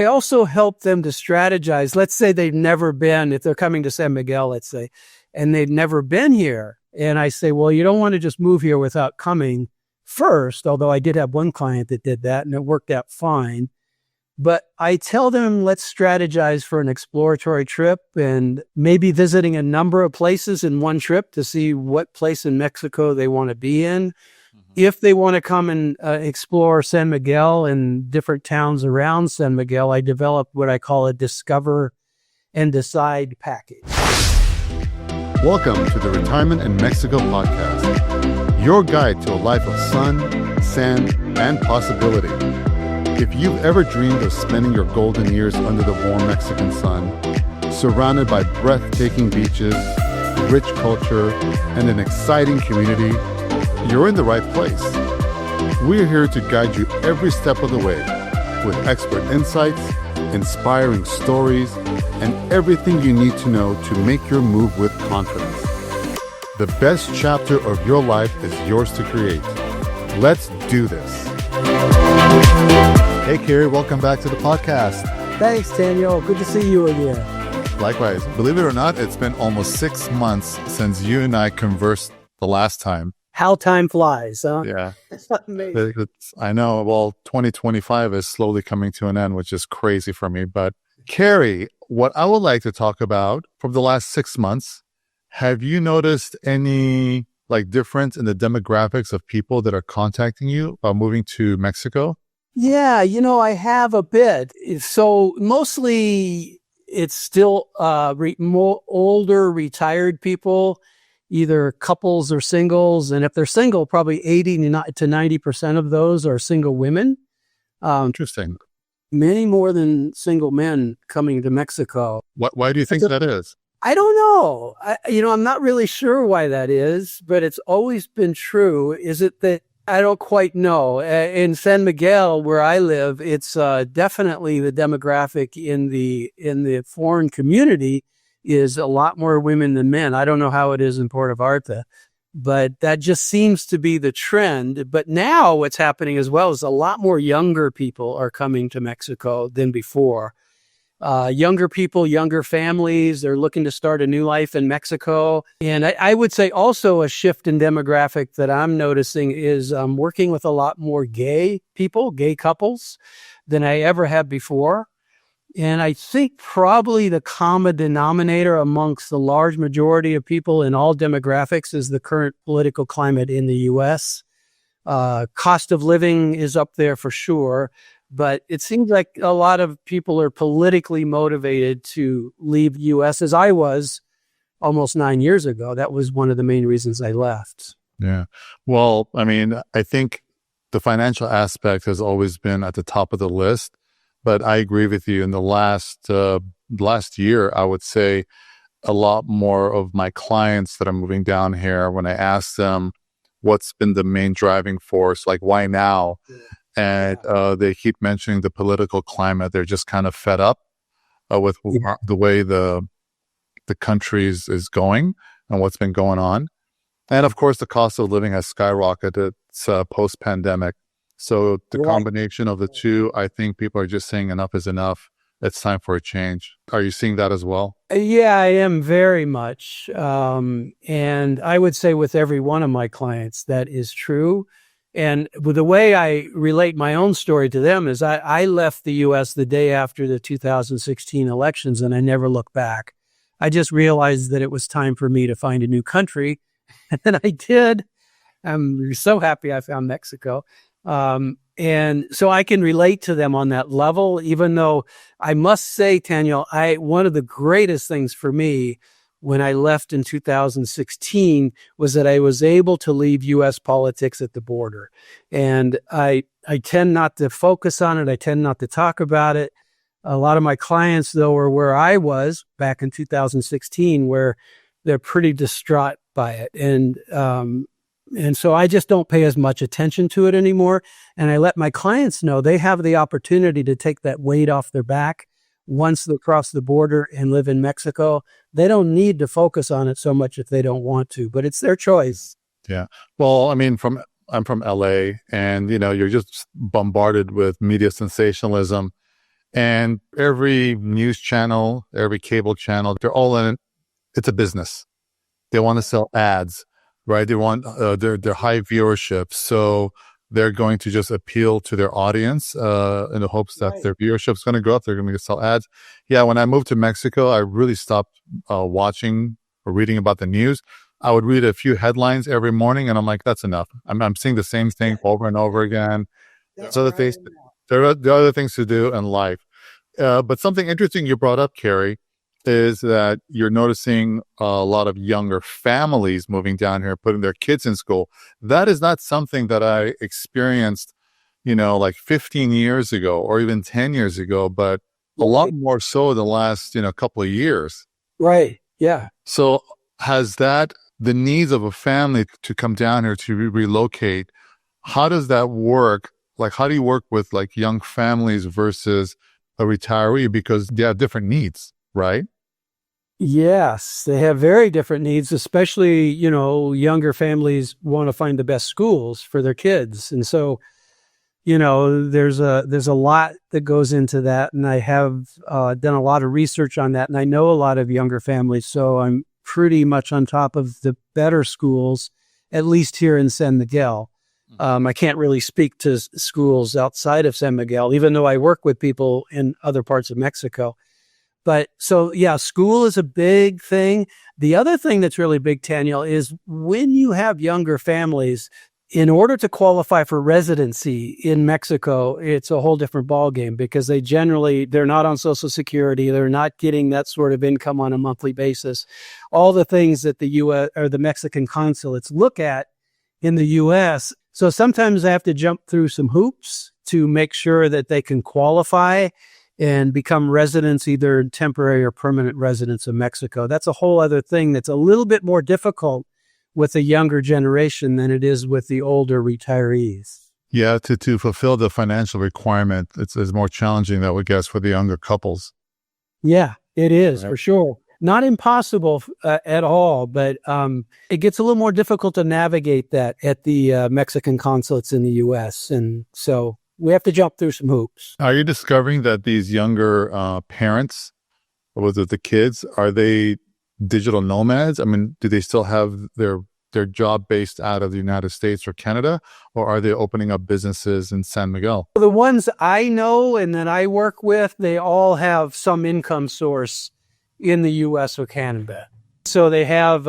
I also help them to strategize. Let's say they've never been, if they're coming to San Miguel, let's say, and they've never been here. And I say, well, you don't want to just move here without coming first, although I did have one client that did that and it worked out fine. But I tell them, let's strategize for an exploratory trip and maybe visiting a number of places in one trip to see what place in Mexico they want to be in. If they want to come and explore San Miguel and different towns around San Miguel, I developed what I call a discover and decide package. Welcome to the Retirement in Mexico podcast, your guide to a life of sun, sand, and possibility. If you've ever dreamed of spending your golden years under the warm Mexican sun, surrounded by breathtaking beaches, rich culture, and an exciting community, you're in the right place. We're here to guide you every step of the way with expert insights, inspiring stories, and everything you need to know to make your move with confidence. The best chapter of your life is yours to create. Let's do this. Hey, Kerry, welcome back to the podcast. Thanks, Taniel. Good to see you again. Likewise. Believe it or not, it's been almost 6 months since you and I conversed the last time. How time flies, huh? Yeah. It's amazing. I know. Well, 2025 is slowly coming to an end, which is crazy for me. But Kerry, what I would like to talk about from the last 6 months, have you noticed any difference in the demographics of people that are contacting you about moving to Mexico? Yeah, I have a bit. So mostly it's still more older retired people, either couples or singles. And if they're single, probably 80 to 90% of those are single women. Interesting. Many more than single men coming to Mexico. Why do you think that is? I don't know. I'm not really sure why that is, but it's always been true. Is it that I don't quite know. In San Miguel, where I live, it's definitely the demographic in the foreign community is a lot more women than men. I don't know how it is in Puerto Vallarta, but that just seems to be the trend. But now what's happening as well is a lot more younger people are coming to Mexico than before. Younger people, younger families, they're looking to start a new life in Mexico. And I would say also a shift in demographic that I'm noticing is working with a lot more gay people, gay couples than I ever have before. And I think probably the common denominator amongst the large majority of people in all demographics is the current political climate in the U.S. Cost of living is up there for sure. But it seems like a lot of people are politically motivated to leave the U.S. as I was almost 9 years ago. That was one of the main reasons I left. Yeah. Well, I think the financial aspect has always been at the top of the list, but I agree with you. In the last year, I would say a lot more of my clients that are moving down here, when I ask them what's been the main driving force, like why now? And they keep mentioning the political climate. They're just kind of fed up with the way the country is going and what's been going on. And of course, the cost of living has skyrocketed post-pandemic. So the combination of the two, I think people are just saying enough is enough. It's time for a change. Are you seeing that as well? Yeah, I am very much. And I would say with every one of my clients, that is true. And the way I relate my own story to them is I left the U.S. the day after the 2016 elections, and I never looked back. I just realized that it was time for me to find a new country, and I did. I'm so happy I found Mexico. And so I can relate to them on that level, even though I must say, Taniel, one of the greatest things for me when I left in 2016 was that I was able to leave U.S. politics at the border. And I tend not to focus on it. I tend not to talk about it. A lot of my clients, though, are where I was back in 2016, where they're pretty distraught by it. And so I just don't pay as much attention to it anymore. And I let my clients know they have the opportunity to take that weight off their back once they cross the border and live in Mexico. They don't need to focus on it so much if they don't want to, but it's their choice. Yeah. Well, I'm from LA, and you're just bombarded with media sensationalism. And every news channel, every cable channel, they're all in it. It's a business. They want to sell ads, right? They want their high viewership. So they're going to just appeal to their audience in the hopes that their viewership is going to go up. They're going to sell ads. Yeah, when I moved to Mexico, I really stopped watching or reading about the news. I would read a few headlines every morning, and I'm like, that's enough. I'm seeing the same thing over and over again. So there are other things to do in life. But something interesting you brought up, Kerry, is that you're noticing a lot of younger families moving down here, putting their kids in school. That is not something that I experienced, like 15 years ago or even 10 years ago, but a lot more so the last, couple of years. Right. Yeah. So has the needs of a family to come down here to relocate, how does that work? Like, how do you work with like young families versus a retiree, because they have different needs, right? Yes, they have very different needs, especially, younger families want to find the best schools for their kids. And so, there's a lot that goes into that. And I have done a lot of research on that. And I know a lot of younger families. So I'm pretty much on top of the better schools, at least here in San Miguel. I can't really speak to schools outside of San Miguel, even though I work with people in other parts of Mexico. But so, yeah, school is a big thing. The other thing that's really big, Taniel, is when you have younger families, in order to qualify for residency in Mexico, it's a whole different ballgame, because they're not on Social Security. They're not getting that sort of income on a monthly basis. All the things that the U.S. or the Mexican consulates look at in the U.S. So sometimes I have to jump through some hoops to make sure that they can qualify and become residents, either temporary or permanent residents of Mexico. That's a whole other thing that's a little bit more difficult with the younger generation than it is with the older retirees. Yeah, to fulfill the financial requirement, it's more challenging, that would guess, for the younger couples. Yeah, it is, for sure. Not impossible at all, but it gets a little more difficult to navigate that at the Mexican consulates in the U.S. And so we have to jump through some hoops. Are you discovering that these younger parents, with the kids, are they digital nomads? I mean, do they still have their job based out of the United States or Canada, or are they opening up businesses in San Miguel? The ones I know and that I work with, they all have some income source in the U.S. or Canada. So they have,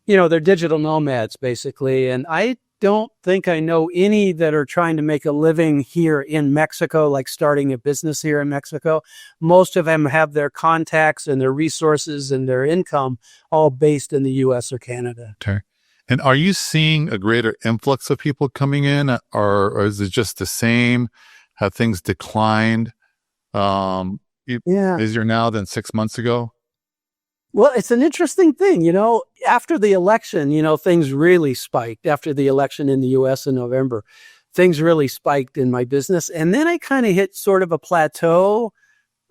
they're digital nomads, basically. And I don't think I know any that are trying to make a living here in Mexico, like starting a business here in Mexico. Most of them have their contacts and their resources and their income all based in the U.S. or Canada. Okay. And are you seeing a greater influx of people coming in, or is it just the same? Have things declined? Easier now than 6 months ago? Well, it's an interesting thing, after the election, things really spiked. After the election in the U.S. in November, things really spiked in my business. And then I kind of hit sort of a plateau.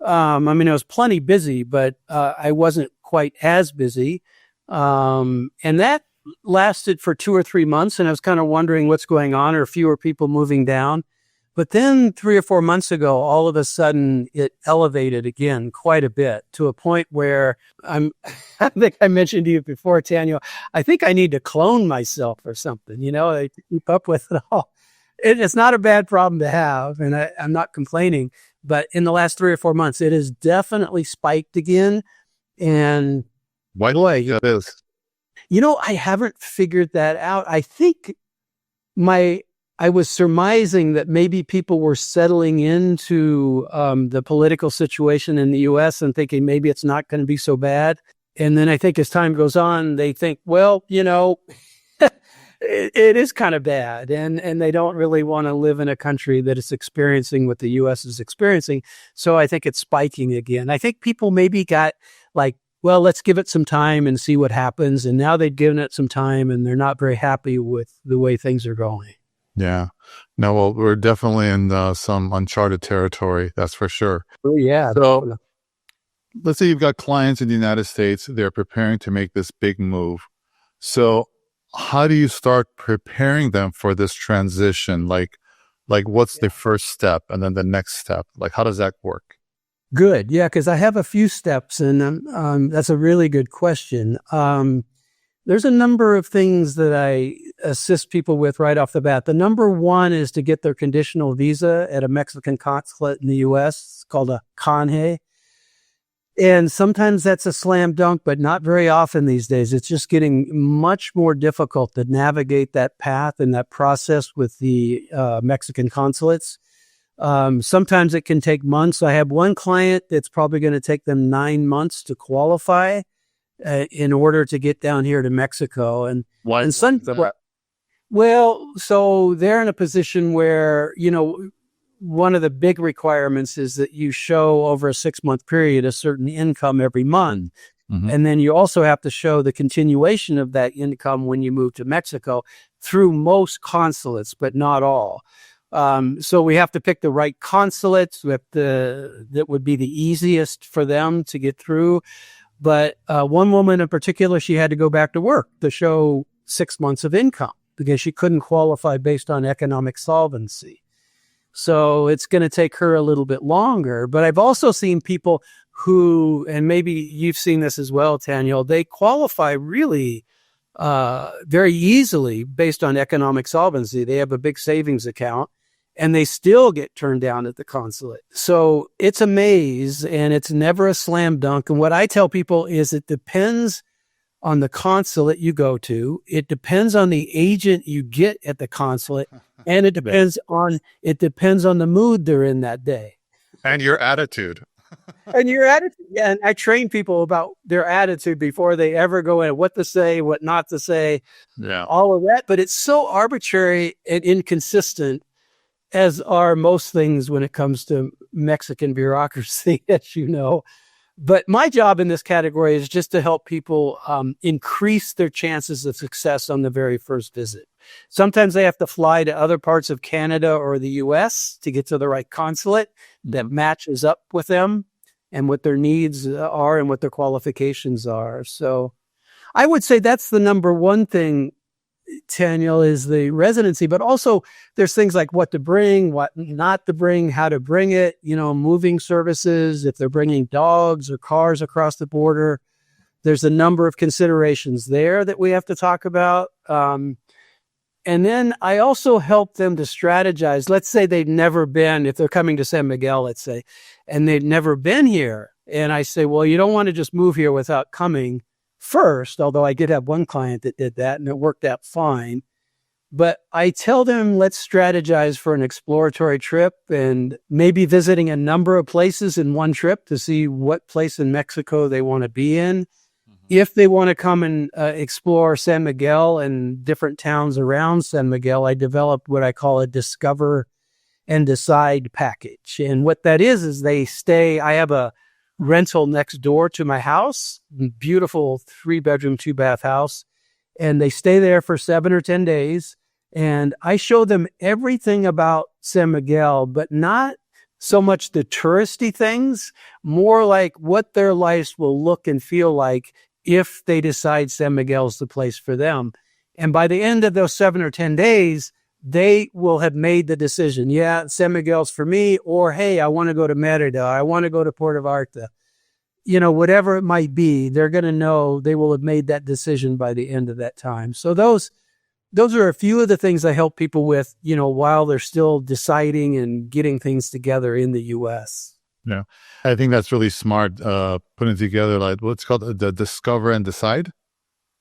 I was plenty busy, but I wasn't quite as busy. And that lasted for 2 or 3 months. And I was kind of wondering what's going on, or fewer people moving down. But then 3 or 4 months ago, all of a sudden, it elevated again quite a bit, to a point where I think I mentioned to you before, Taniel, I think I need to clone myself or something, to keep up with it all. It's not a bad problem to have, and I'm not complaining. But in the last 3 or 4 months, it has definitely spiked again. And why do I do this? I haven't figured that out. I think I was surmising that maybe people were settling into the political situation in the U.S. and thinking maybe it's not going to be so bad. And then I think as time goes on, they think, well, it is kind of bad. And they don't really want to live in a country that is experiencing what the U.S. is experiencing. So I think it's spiking again. I think people maybe got like, well, let's give it some time and see what happens. And now they've given it some time and they're not very happy with the way things are going. Yeah. No, well, we're definitely in some uncharted territory. That's for sure. Oh, yeah. So let's say you've got clients in the United States. They're preparing to make this big move. So how do you start preparing them for this transition? Like, Like, what's the first step and then the next step? Like, how does that work? Good. Yeah, because I have a few steps, and that's a really good question. There's a number of things that I assist people with right off the bat. The number one is to get their conditional visa at a Mexican consulate in the U.S. It's called a canje. And sometimes that's a slam dunk, but not very often these days. It's just getting much more difficult to navigate that path and that process with the Mexican consulates. Sometimes it can take months. I have one client that's probably going to take them 9 months to qualify in order to get down here to Mexico. And Why? and some, well, so they're in a position where, one of the big requirements is that you show over a 6-month period a certain income every month. Mm-hmm. And then you also have to show the continuation of that income when you move to Mexico through most consulates, but not all. So we have to pick the right consulates that would be the easiest for them to get through. But one woman in particular, she had to go back to work to show 6 months of income because she couldn't qualify based on economic solvency. So it's going to take her a little bit longer. But I've also seen people who, and maybe you've seen this as well, Taniel, they qualify really very easily based on economic solvency. They have a big savings account and they still get turned down at the consulate. So it's a maze and it's never a slam dunk. And what I tell people is it depends on the consulate you go to. It depends on the agent you get at the consulate. And it depends on the mood they're in that day. And your attitude. And your attitude. Yeah, and I train people about their attitude before they ever go in, what to say, what not to say, all of that. But it's so arbitrary and inconsistent, as are most things when it comes to Mexican bureaucracy, as you know. But my job in this category is just to help people increase their chances of success on the very first visit. Sometimes they have to fly to other parts of Canada or the U.S. to get to the right consulate that matches up with them and what their needs are and what their qualifications are. So I would say that's the number one thing, Taniel, is the residency, but also there's things like what to bring, what not to bring, how to bring it, moving services, if they're bringing dogs or cars across the border. There's a number of considerations there that we have to talk about. And then I also help them to strategize. Let's say they've never been, if they're coming to San Miguel, let's say, and they've never been here. And I say, well, you don't want to just move here without coming first, although I did have one client that did that and it worked out fine. But I tell them, let's strategize for an exploratory trip and maybe visiting a number of places in one trip to see what place in Mexico they want to be in. Mm-hmm. If they want to come and explore San Miguel and different towns around San Miguel, I developed what I call a discover and decide package. And what that is they stay, I have a rental next door to my house, beautiful 3-bedroom, 2-bath house. And they stay there for 7 or 10 days. And I show them everything about San Miguel, but not so much the touristy things, more like what their lives will look and feel like if they decide San Miguel is the place for them. And by the end of those 7 or 10 days, they will have made the decision. Yeah, San Miguel's for me, or, hey, I want to go to Merida. I want to go to Puerto Vallarta. Whatever it might be, they're going to know they will have made that decision by the end of that time. So those are a few of the things I help people with, while they're still deciding and getting things together in the U.S. Yeah, I think that's really smart, putting together like what's called the discover and decide.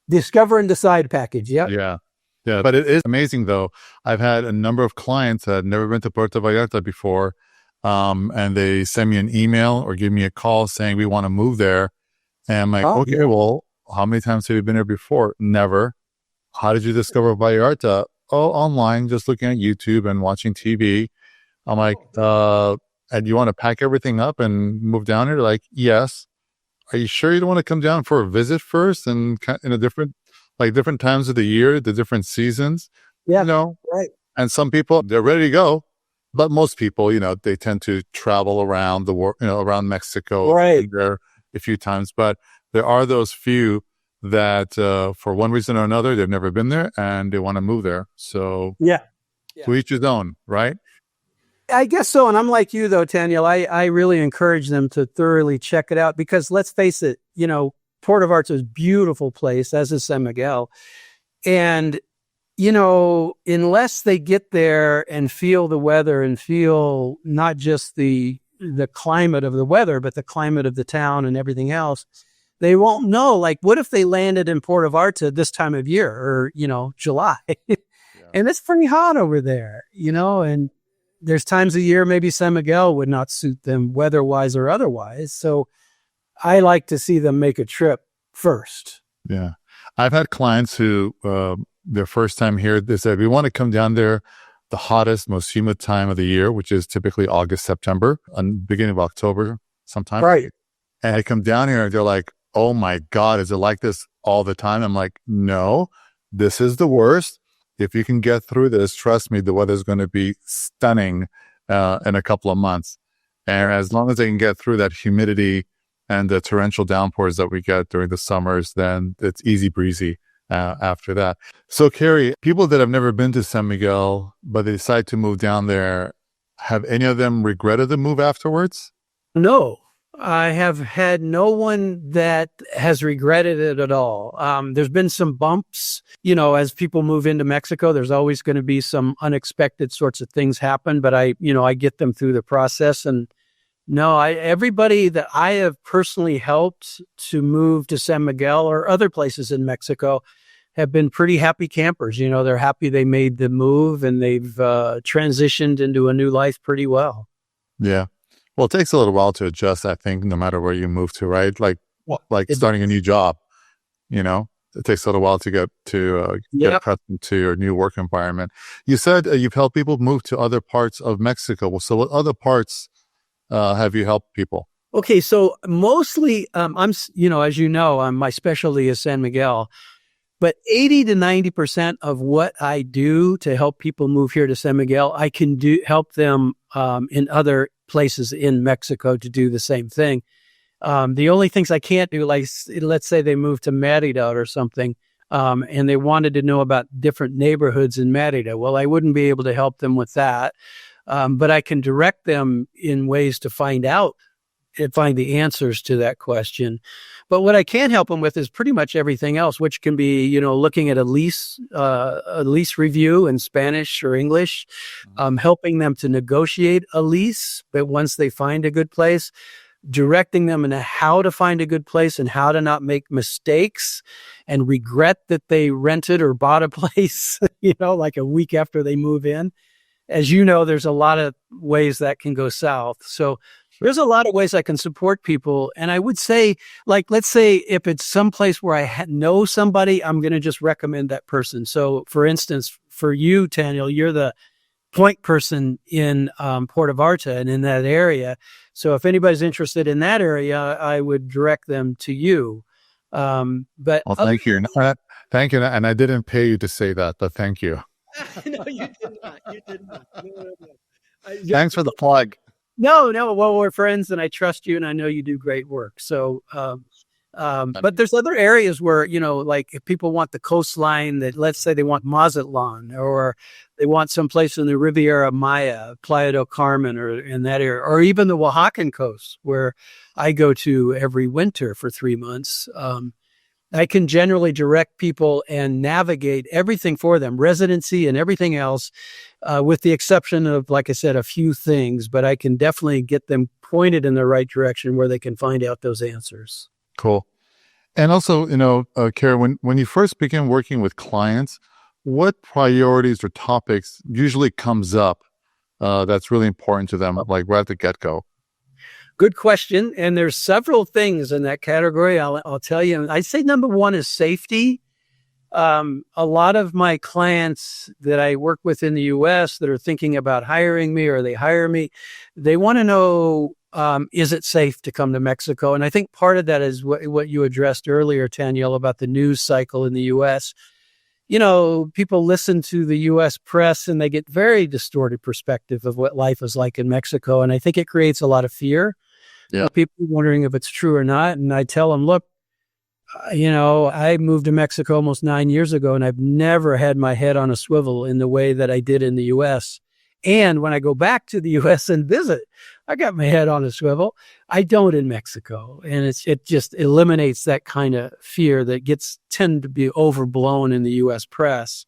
Discover and decide package. Yep. Yeah. Yeah. But it is amazing though. I've had a number of clients that had never been to Puerto Vallarta before. And they send me an email or give me a call saying we want to move there. And I'm like, okay, well, how many times have you been there before? Never. How did you discover Vallarta? Oh, online, just looking at YouTube and watching TV. I'm like, and you want to pack everything up and move down here? Like, yes. Are you sure you don't want to come down for a visit first and in a different times of the year, the different seasons? Yeah. Right. And some people, they're ready to go. But most people, they tend to travel around the world, around Mexico, right, there a few times. But there are those few that, for one reason or another, they've never been there and they want to move there. So yeah. To each his own, right? I guess so. And I'm like you, though, Taniel. I really encourage them to thoroughly check it out because let's face it, Port of Arts is a beautiful place, as is San Miguel. And, unless they get there and feel the weather and feel not just the climate of the weather, but the climate of the town and everything else, they won't know. Like, what if they landed in Port of Arts at this time of year or, July? And it's pretty hot over there, and there's times a year maybe San Miguel would not suit them weather-wise or otherwise. So I like to see them make a trip first. Yeah. I've had clients who, their first time here, they said, we want to come down there the hottest, most humid time of the year, which is typically August, September, and beginning of October sometime. Right. And I come down here and they're like, oh my God, is it like this all the time? I'm like, no, this is the worst. If you can get through this, trust me, the weather's going to be stunning in a couple of months. And as long as they can get through that humidity and the torrential downpours that we get during the summers, then it's easy breezy after that. So, Kerry, people that have never been to San Miguel, but they decide to move down there, have any of them regretted the move afterwards? No. I have had no one that has regretted it at all. There's been some bumps, as people move into Mexico, there's always going to be some unexpected sorts of things happen, but I get them through the process. And no, everybody that I have personally helped to move to San Miguel or other places in Mexico have been pretty happy campers. They're happy they made the move and they've transitioned into a new life pretty well. Yeah. Well, it takes a little while to adjust, I think, no matter where you move to, right? Like starting a new job, it takes a little while to get accustomed to your new work environment. You said you've helped people move to other parts of Mexico. So what other parts have you helped people? Okay, so mostly, as my specialty is San Miguel, but 80 to 90% of what I do to help people move here to San Miguel, I can help them in other places in Mexico to do the same thing. The only things I can't do, like let's say they move to Mérida or something, and they wanted to know about different neighborhoods in Mérida. Well, I wouldn't be able to help them with that, but I can direct them in ways to find the answers to that question. But what I can help them with is pretty much everything else, which can be, looking at a lease review in Spanish or English, helping them to negotiate a lease, but once they find a good place, directing them in how to find a good place and how to not make mistakes and regret that they rented or bought a place, like a week after they move in. As you know, there's a lot of ways that can go south. So there's a lot of ways I can support people. And I would say, like, let's say if it's someplace where I know somebody, I'm going to just recommend that person. So for instance, for you, Taniel, you're the point person in Port of Arta and in that area. So if anybody's interested in that area, I would direct them to you. But thank you. Thank you. And I didn't pay you to say that, but thank you. No, you did not. You did not. No. Thanks for the plug. No. Well, we're friends and I trust you and I know you do great work. So, but there's other areas where, like if people want the coastline, that let's say they want Mazatlan or they want someplace in the Riviera Maya, Playa del Carmen or in that area, or even the Oaxacan coast where I go to every winter for 3 months. I can generally direct people and navigate everything for them, residency and everything else, with the exception of, like I said, a few things, but I can definitely get them pointed in the right direction where they can find out those answers. Cool. And also, Kerry, when you first begin working with clients, what priorities or topics usually comes up that's really important to them, like right at the get-go? Good question. And there's several things in that category. I'll tell you. I'd say number one is safety. A lot of my clients that I work with in the U.S. that are thinking about hiring me or they hire me, they want to know, is it safe to come to Mexico? And I think part of that is what you addressed earlier, Taniel, about the news cycle in the U.S. People listen to the U.S. press and they get very distorted perspective of what life is like in Mexico. And I think it creates a lot of fear. Yeah. People wondering if it's true or not. And I tell them, look, I moved to Mexico almost 9 years ago and I've never had my head on a swivel in the way that I did in the U.S. And when I go back to the US and visit, I got my head on a swivel. I don't in Mexico. And it just eliminates that kind of fear that tend to be overblown in the US press.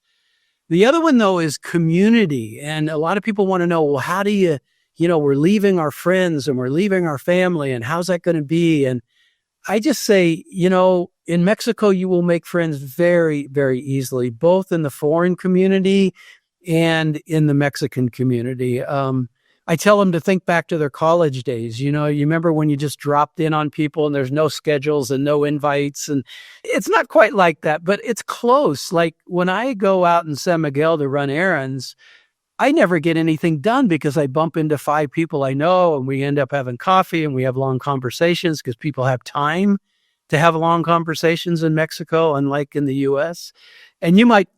The other one, though, is community. And a lot of people want to know, well, how do we're leaving our friends and we're leaving our family, and how's that going to be? And I just say, in Mexico, you will make friends very, very easily, both in the foreign community and in the Mexican community. I tell them to think back to their college days. You remember when you just dropped in on people and there's no schedules and no invites, and it's not quite like that, but it's close. Like when I go out in San Miguel to run errands, I never get anything done because I bump into 5 people I know, and we end up having coffee and we have long conversations because people have time to have long conversations in Mexico, unlike in the US. And you might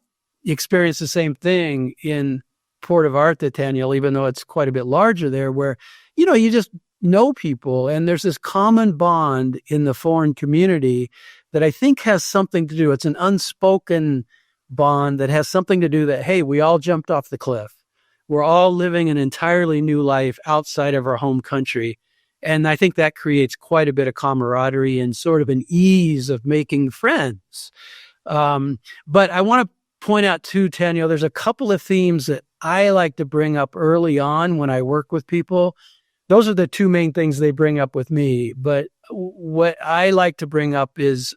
experience the same thing in Puerto Vallarta, Taniel, even though it's quite a bit larger there, where, you just know people, and there's this common bond in the foreign community that I think has something to do. It's an unspoken bond that has something to do that, hey, we all jumped off the cliff. We're all living an entirely new life outside of our home country. And I think that creates quite a bit of camaraderie and sort of an ease of making friends. But I want to point out too, Taniel, there's a couple of themes that I like to bring up early on when I work with people. Those are the 2 main things they bring up with me. But what I like to bring up is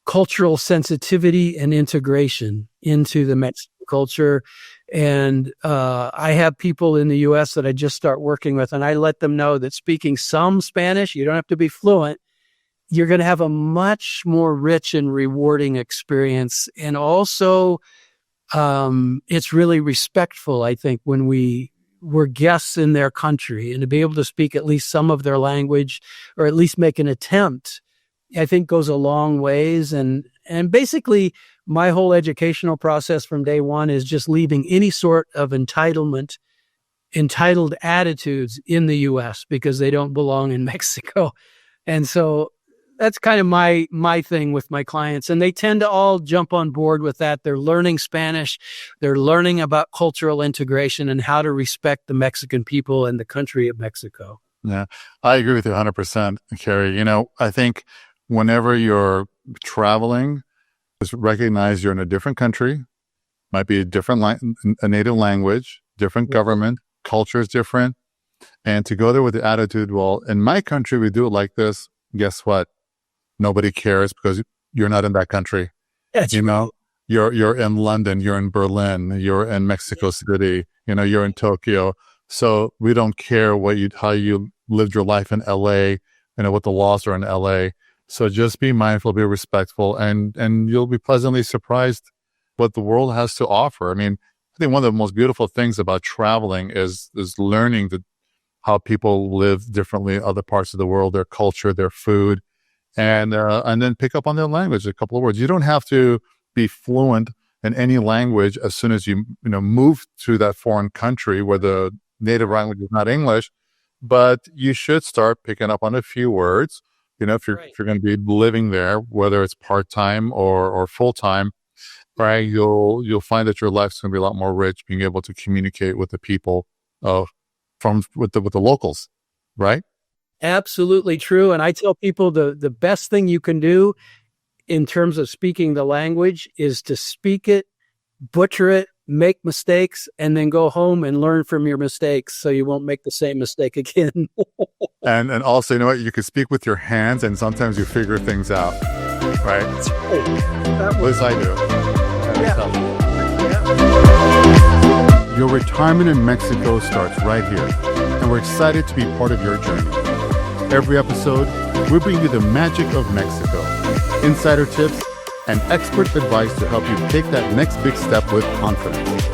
cultural sensitivity and integration into the Mexican culture. And I have people in the US that I just start working with, and I let them know that speaking some Spanish, you don't have to be fluent, you're going to have a much more rich and rewarding experience. And also, it's really respectful, I think, when we're guests in their country, and to be able to speak at least some of their language, or at least make an attempt, I think goes a long ways. And basically, my whole educational process from day one is just leaving any sort of entitled attitudes in the US, because they don't belong in Mexico. And so that's kind of my thing with my clients. And they tend to all jump on board with that. They're learning Spanish. They're learning about cultural integration and how to respect the Mexican people and the country of Mexico. Yeah, I agree with you 100%, Kerry. I think whenever you're traveling, just recognize you're in a different country, might be a native language, different government, culture is different. And to go there with the attitude, well, in my country, we do it like this. Guess what? Nobody cares because you're not in that country. That's You're in London, you're in Berlin, you're in Mexico City, you're in Tokyo. So we don't care how you lived your life in LA, what the laws are in LA. So just be mindful, be respectful, and you'll be pleasantly surprised what the world has to offer. I mean, I think one of the most beautiful things about traveling is learning how people live differently in other parts of the world, their culture, their food, and then pick up on their language, a couple of words. You don't have to be fluent in any language as soon as you move to that foreign country where the native language is not English, but you should start picking up on a few words. If you're going to be living there, whether it's part-time or full-time, right, you'll find that your life's going to be a lot more rich, being able to communicate with the people with the locals, right? Absolutely true. And I tell people the best thing you can do in terms of speaking the language is to speak it, butcher it, make mistakes, and then go home and learn from your mistakes so you won't make the same mistake again. And also, you can speak with your hands, and sometimes you figure things out, right? At least I do. Yeah. Your retirement in Mexico starts right here, and we're excited to be part of your journey. Every episode, we bring you the magic of Mexico, insider tips, and expert advice to help you take that next big step with confidence.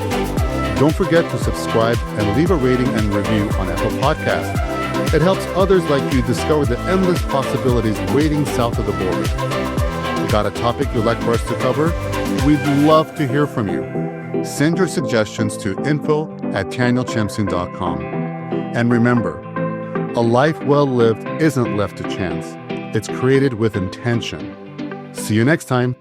Don't forget to subscribe and leave a rating and review on Apple Podcasts. It helps others like you discover the endless possibilities waiting south of the border. Got a topic you'd like for us to cover? We'd love to hear from you. Send your suggestions to info@TanielChemsian.com. And remember, a life well lived isn't left to chance. It's created with intention. See you next time.